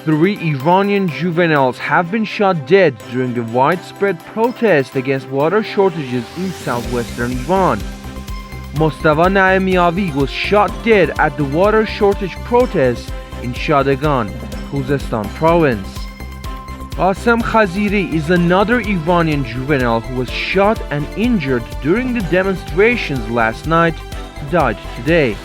3 Iranian juveniles have been shot dead during the widespread protest against water shortages in southwestern Iran. Mustafa Naemiavi was shot dead at the water shortage protest in Shadagan, Khuzestan province. Qasem Khaziri is another Iranian juvenile who was shot and injured during the demonstrations last night, who died today.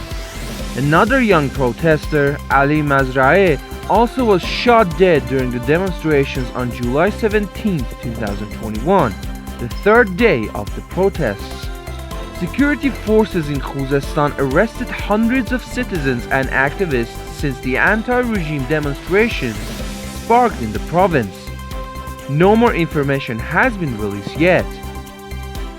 Another young protester, Ali Mazraei, also was shot dead during the demonstrations on July 17, 2021, the third day of the protests. Security forces in Khuzestan arrested hundreds of citizens and activists since the anti-regime demonstrations sparked in the province. No more information has been released yet.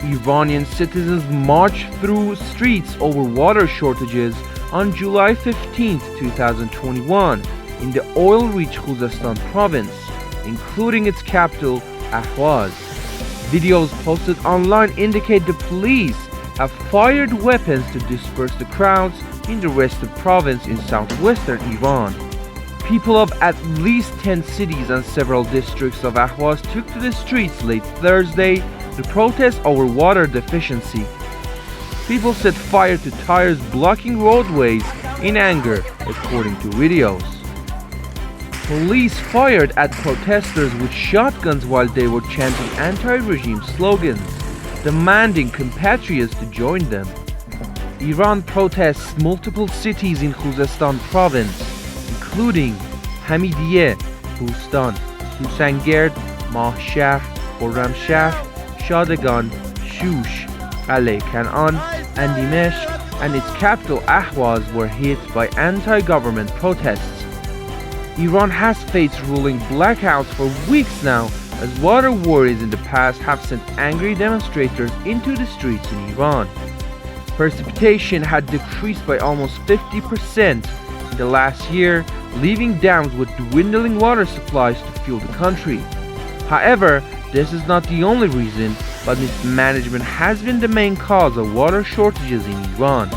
Iranian citizens marched through streets over water shortages on July 15, 2021 in the oil-rich Khuzestan province, including its capital, Ahvaz. Videos posted online indicate the police have fired weapons to disperse the crowds in the rest of the province in southwestern Iran. People of at least 10 cities and several districts of Ahvaz took to the streets late Thursday to protest over water deficiency. People set fire to tires blocking roadways in anger, according to videos. Police fired at protesters with shotguns while they were chanting anti-regime slogans, demanding compatriots to join them. Iran protests multiple cities in Khuzestan province, including Hamidiye, Bustan, فرشگرد, Mahshahr, Khorramshahr, Shadagan, Shush, Qaleh Kan'an, and Dimashq and its capital Ahvaz were hit by anti-government protests. Iran has faced rolling blackouts for weeks now, as water worries in the past have sent angry demonstrators into the streets in Iran. Precipitation had decreased by almost 50% in the last year, leaving dams with dwindling water supplies to fuel the country. However, this is not the only reason, but mismanagement has been the main cause of water shortages in Iran.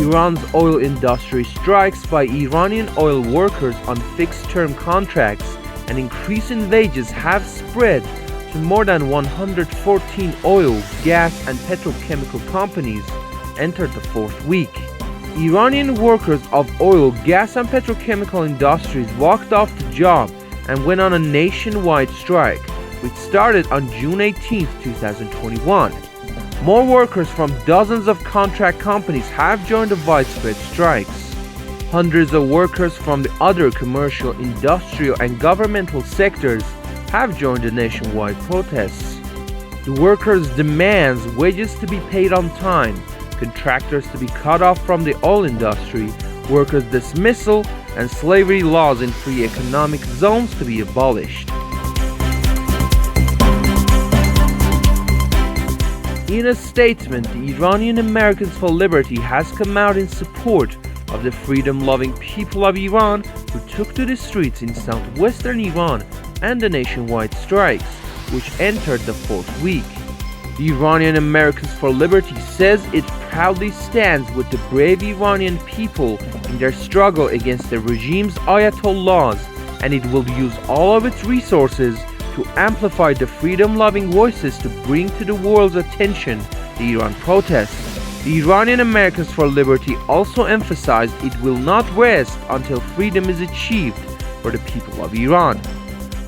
Iran's oil industry strikes by Iranian oil workers on fixed-term contracts and increase in wages have spread to more than 114 oil, gas and petrochemical companies entered the fourth week. Iranian workers of oil, gas and petrochemical industries walked off the job and went on a nationwide strike, which started on June 18, 2021. More workers from dozens of contract companies have joined the widespread strikes. Hundreds of workers from the other commercial, industrial and governmental sectors have joined the nationwide protests. The workers demand wages to be paid on time, contractors to be cut off from the oil industry, workers' dismissal, and slavery laws in free economic zones to be abolished. In a statement, the Iranian Americans for Liberty has come out in support of the freedom-loving people of Iran who took to the streets in southwestern Iran and the nationwide strikes, which entered the fourth week. The Iranian Americans for Liberty says it proudly stands with the brave Iranian people in their struggle against the regime's ayatollahs, and it will use all of its resources to amplify the freedom-loving voices to bring to the world's attention the Iran protests. The Iranian Americans for Liberty also emphasized it will not rest until freedom is achieved for the people of Iran.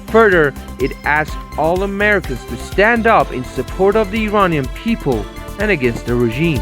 Further, it asked all Americans to stand up in support of the Iranian people and against the regime.